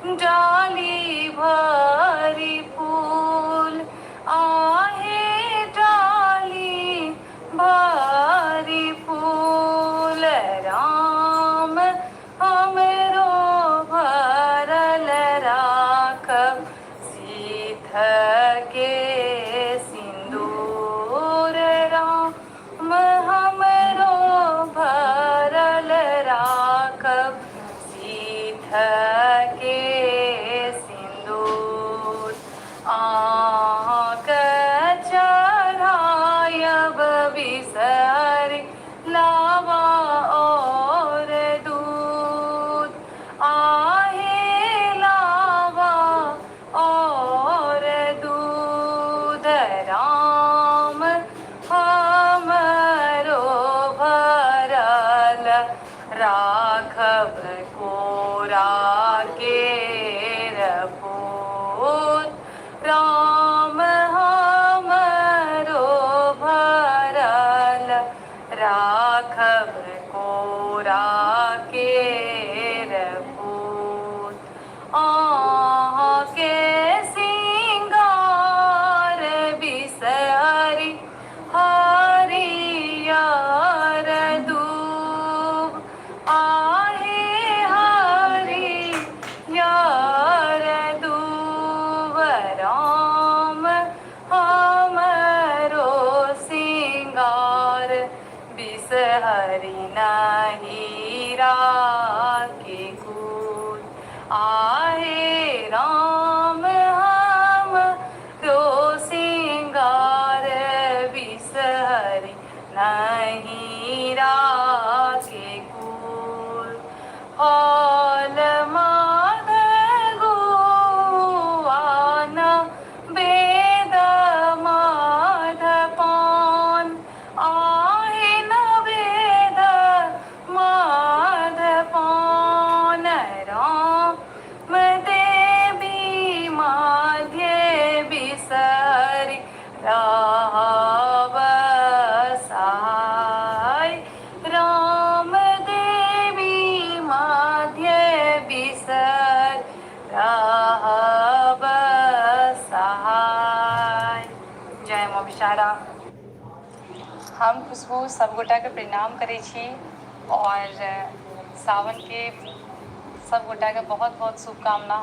डाली भरी फूल आहे डाली भरी फूल राम हमरो भरल राखब सीत के सिंदूर राम हमरो भरल राखब सीत के सिंदूर आँख चढ़ायब बिसहरि लावा और दूध आहे लावा और दूध राम हमरो भरल राघव कोरा केर पूत राम हमरो भरल राघव कोरा केर पूत आके सिंगार बिसहरि हरियर दूब आहे हरियर दूब राम हमरो सिंगार बिसहरि नहीं राखे कूद आहे राम हमरो सिंगार बिसहरि नहीं राखे कूद हॉल माध गुआन वेद माध पान आहे न वेद माध पान राम देवी माध्य बिसहरि राव सहाय राम देवी माध्य बिसहरि राव सहाय। जय माँ विषहारा। हम खुशबू सब गोटा के प्रणाम करै छी और सावन के सब गोटा के बहुत बहुत शुभकामना।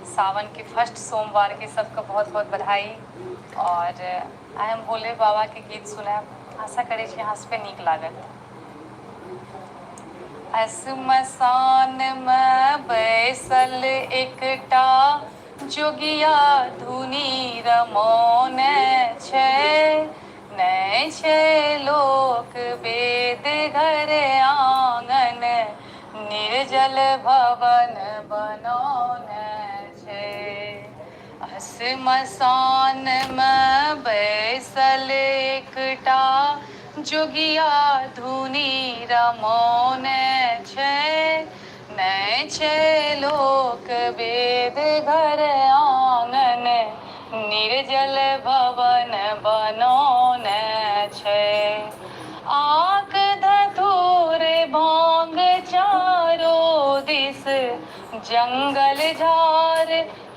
सावन के फर्स्ट सोमवार के सबके बहुत बहुत बधाई और आइ हम भोले बाबा के गीत सुनाब। आशा करै छी अहाँ सबके नीक लागत। श्मशान में बैसल एकटा जोगिया धुनी रमौने छै नहि छै लोक वेद घर आंगन निर्जल भवन बनौने छै। श्मशान में बैसल एकटा जोगिया धुनी रमौने छै नहि छै लोक वेद घर आंगन निर्जल भवन बनौने छै। आक धतूर भांग चारो दिस जंगल झार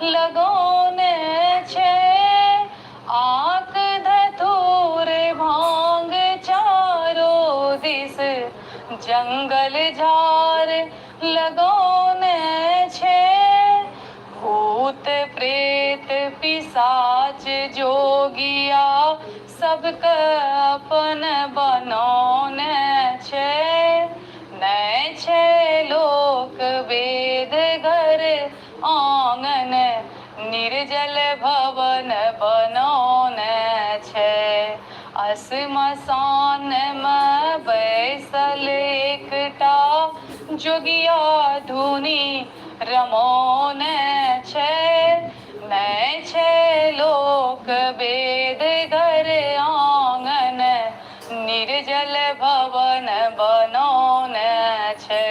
लगौने छै। आक धतूर भांग चारो दिस जंगल झार लगौने छै। भूत प्रेत पिशाच जोगिया सबके अपन बनौने छै नहि छै लोक वेद घर आंगन निर्जल भवन बनौने छै। श्मशान में बैसल एकटा जोगिया धुनी रमौने छै नहि छै लोक वेद घर आंगन निर्जल भवन बनौने छै।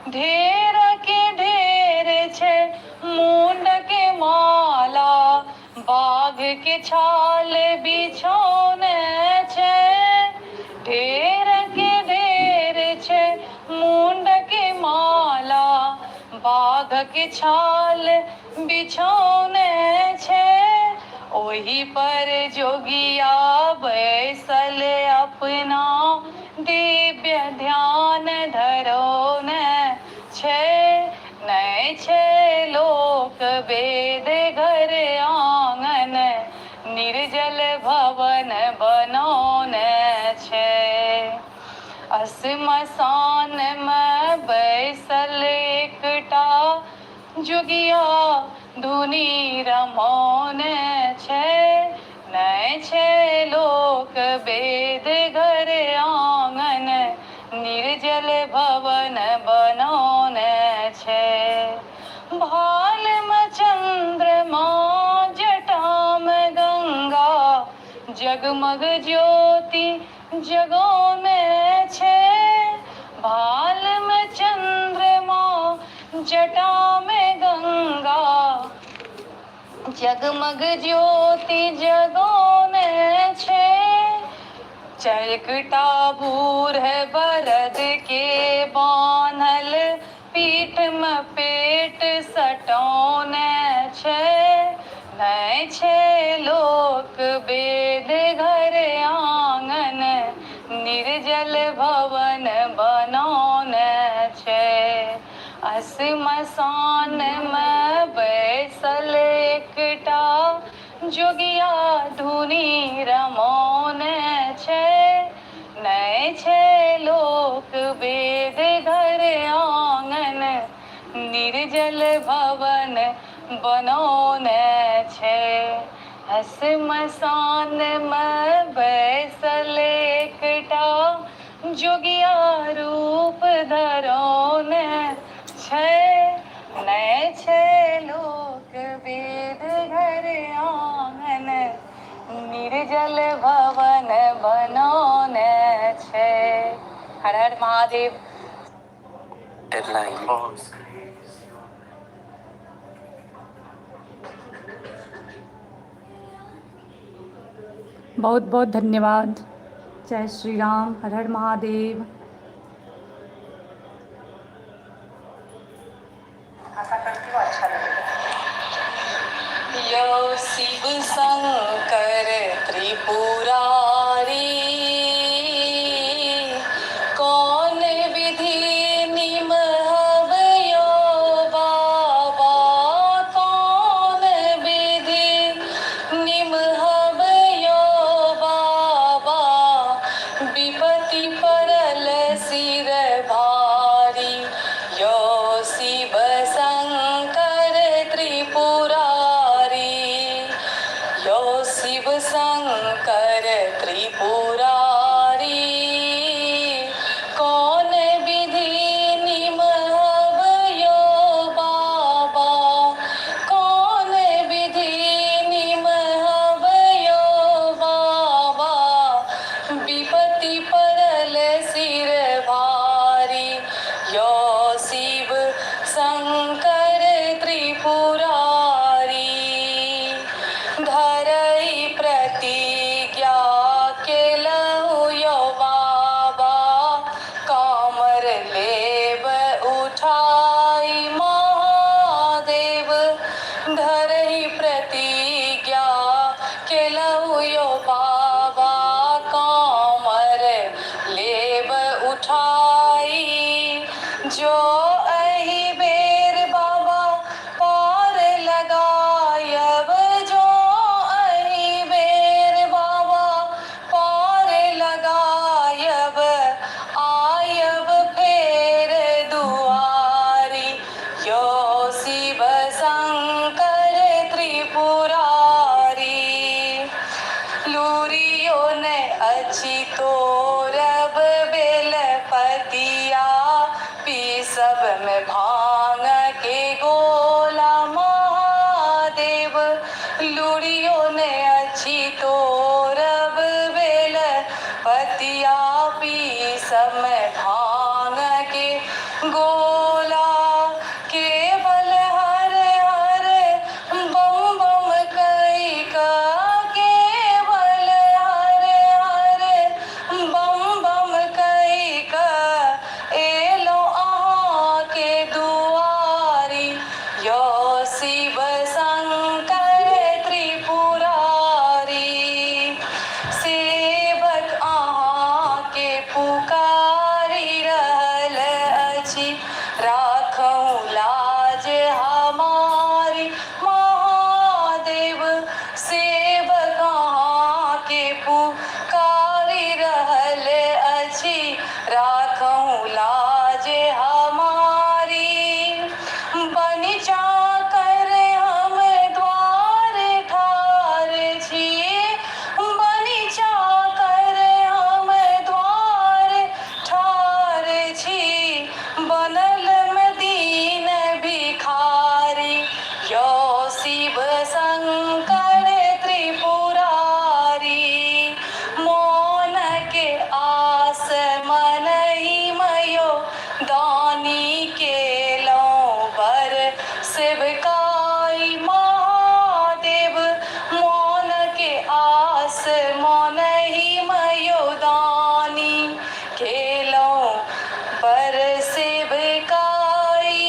ढेर के ढेर छै मुंड के माला बाघ के छाल बिछौने छै। ढेर के ढेर छै मुंड के माला बाघक छाल बिछौने छे, ओही पर जोगिया बैसल अपना दिव्य ध्यान धरोने छे। नै छे लोक वेद घर आंगन, निर्जल भवन बनौने छे। श्मशान में बैसल एकटा जोगिया धुनी रमौने छे। नै छे लोक वेद घर आंगन, निर्जल भवन बनौने छे। भाल में चंद्रमा जटा में गंगा, जगमग ज्योति जगौने छे। भाल में चंद्रमा जटा में गंगा, जगमग ज्योति जगौने छे। चरकटा बूढ़ बरद के बान्हल, पीठ में पेट सटौने छे। नै छे लोक वेद घर आंगन, निर्जल भवन बनौने छे। श्मशान में बैसल एकटा जोगिया धुनी रमौने छे। नै छे लोक वेद घर आंगन, निर्जल भवन बनौने छे। श्मशान में बैसल एकटा जोगिया रूप धरौने छे। नै छे लोक वेद घर आंगन, निर्जल भवन बनौने छे। हर हर महादेव। बहुत बहुत धन्यवाद। जय श्री राम। हर हर महादेव। आशा करती हूँ अच्छा लगेगा। यो शिव शंकर त्रिपुरारी, कौन विधि निमहब यो बाबा, कौन विधि निमहब यो बाबा। विपत्ति परल सिर भारी, यो शिव शंकर त्रिपुरारी। यो शिव शंकर त्रिपुरारी, कौन विधि निमहब यो बाबा, कौन विधि निमहब यो बाबा। विपत्ति परल सिर भारी, यो शिव शंकर त्रिपुरारी। धरई प्रतिज्ञा केलहु यो बाबा, कामर लेब उठाई महादेव। धरई प्रतिज्ञा केलहु यो बाबा, कामर लेब उठाई। जो अहि बेर बाबा पार लगायब, जो अहि बेर बाबा पार लगायब। आयब फेर दुआरी, यो शिव शंकर त्रिपुरारी। लूरियो ने अच्छी तोरब बेलपतिया, पीसब में भांग के गोला महादेव। लूरियो ने अच्छी तोरब बेलपतिया, पीसब में भांग के गोला। केवल हर हर बम बम कई का, केवल हर हर बम बम कई का। एलो अहाँ के दू चाकर हम द्वार ठार छी, बनि चाकर हम द्वार ठार छी, बनल में दीन भिखारी। यो शिव शंकर त्रिपुरारी, मोन के आस मनहि मयो दानी केलौं बर सेवकाई महादेव। मोन के आस मनहि मयो दानी केलौं बर सेवकाई।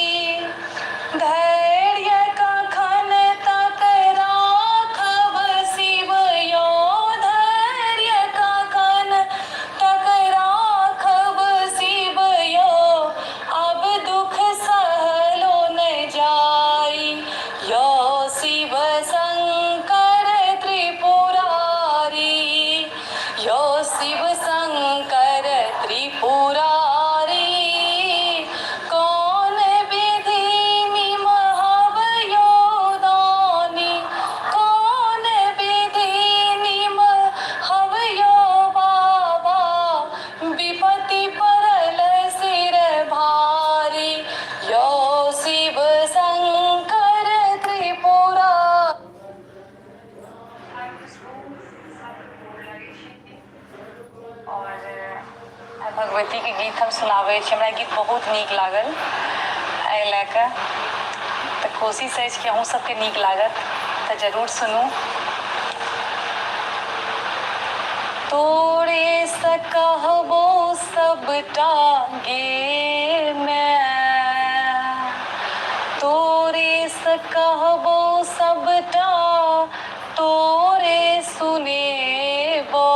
धैर्य कखन तक राखब शिव यो, धैर्य कखन तक राखब शिव यो, अब दुख सहलो न जाई। यो शिव शंकर त्रिपुरारी, यो शिव शंकर त्रिपुरारी, कौन विधि निमहब यो दानी, कौन विधि निमहब यो बाबा, विपत्ति परल सिर भारी। यो शिव शंकर त्रिपुरा। और भगवती के गीत हम सुनाबै छी, हमरा गीत बहुत नीक लागल, एहि लए कऽ तऽ कोशिश अछि कि अहूँ सबके नीक लागत, तऽ जरूर सुनू। तोरे से कहबो सबटा गे मैं, तोरे से कहबो सबटा, तोरे सुनेबो,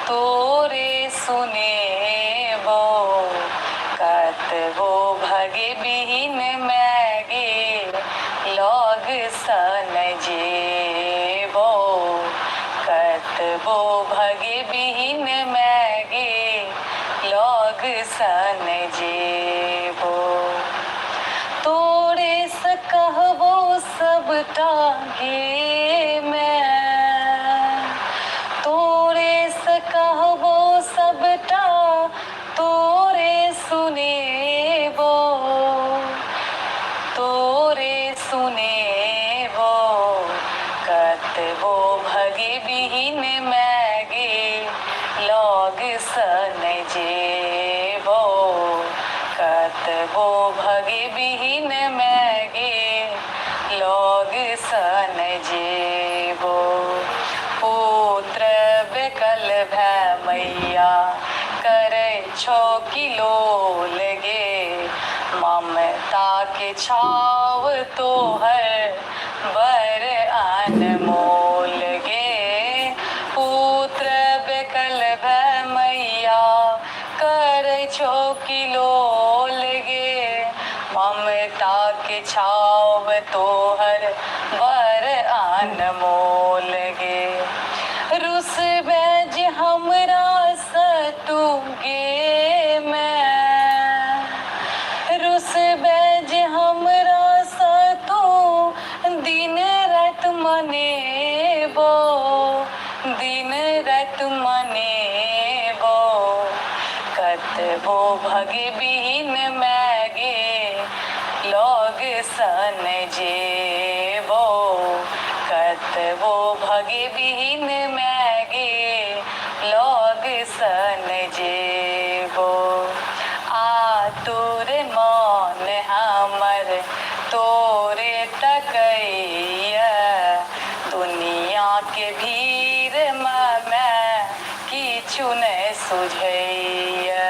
तोरे सुनेबो, कतबो भगे बिहीन मैं गे लग सन जेबो, कतबो भगे बिहीन मैं गे लग सन जेबो। तोरे से कहबो सबटा गे मैं, तोरे से कहबो सबटा, तोरे सुनेबो, तोरे सुनेबो, कतबो भगे बिहीन मैं गे लग सन जेबो, कतबो भगे बिहीन मैं गे लग सन जेबो। पुत्र बेकल भै मैया करे छो किलोल गे, ममता के छाव तोहर बर अनमोल गे। पुत्र बेकल भै मैया करे छो किलोल गे, ममता के छाव तोहर बर अनमोल गे। रुस बैज हमरा सतु गे मैं, रुस बैज हमरा सतु, दिन रात मनेबो, दिन रात मनेबो, कतबो भगे बिहीन मैं गे लग सन जेबो, कतबो भगे बिहीन मैं गे लग सन जेबो। आतुर मन हमर तोरे तकैया, दुनिया के भीड़ में मैं किछु नहीं सुझैया।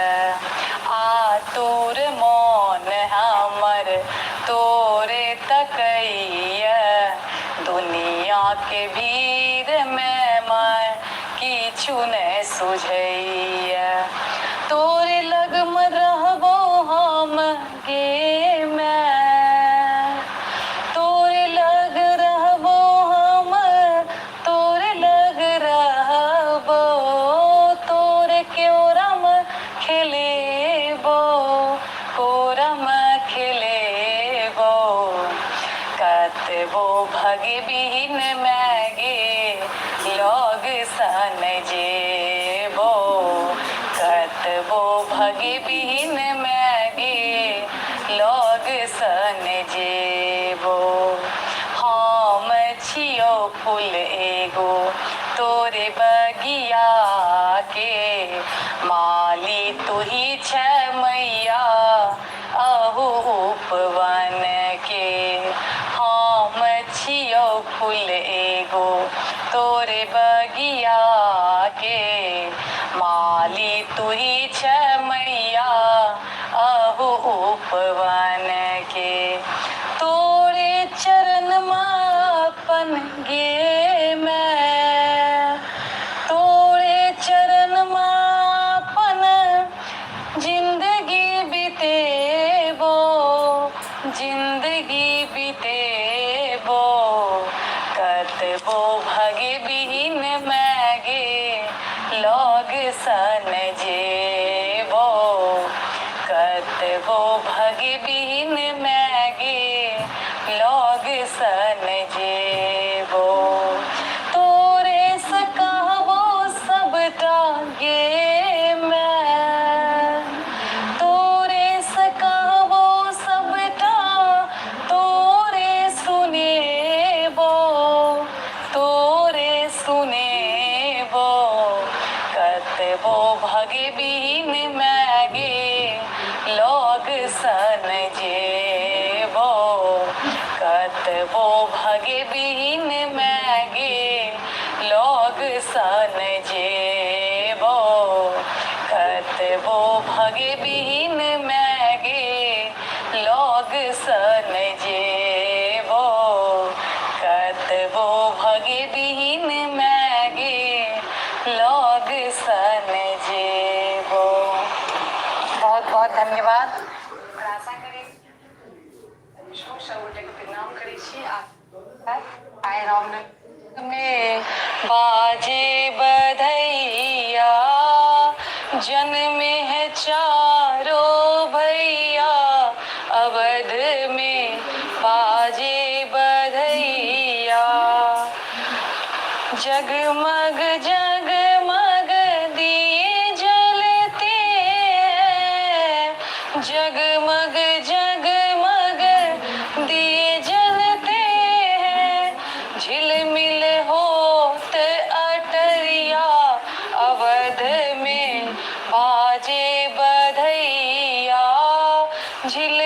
आतुर मन हमर तोरे तकैया, दुनिया के भीड़ में मैं किछु नहीं सुझैया। तोरे लग में रहबो हम गे मैं, तोरे लग रहबो हम, तोरे लग रहबो, तोरे क्योरम खेलेबो, कोरम खेलेबो, कतबो भगे बिहीन मैगे लोग सन जेबो कतबो भगे बिहीन मैगे लोग सन जेबो हम छियो फूल एगो तोरे बगिया के माली तू ही छ मैया अहू उपवन के हम छियो फूल एगो तोरे बगिया के माली तू ही छ मैया अहू उपवन के तोरे चरण मापन गे मैं तोरे चरण मापन जिंदगी बितेबो जिंदगी बितेबो कतबो भगे बिहीन मैगे लोग सन जेबो कतबो भगे बिहीन मैगे लोग सन जेबो तोरे सकहबो सबटा गे मैं तोरे सकहबो सबटा तोरे सुनेबो तोरे सुनेबो कतबो भगे बिहीन मैगे लोग सन जेबो कतबो भगे बिहीन मैगे लोग सन जेबो कतबो भगे बिहीन मैगे लोग सन जेबो कतबो भगे बिहीन मैगे लोग सन जेबो बहुत बहुत धन्यवाद और आशा करें शोक सबगोटे के प्रणाम करै छी आइ रामनवमी में बाजे बधैया जन्मे है चारो भैया अवध में बाजे बधैया जगमग जगमग दिए जलते हैं जगमग जगमग दिए जलते हैं झिलमिल होत अटरिया अवध में बाजे बधैया झिल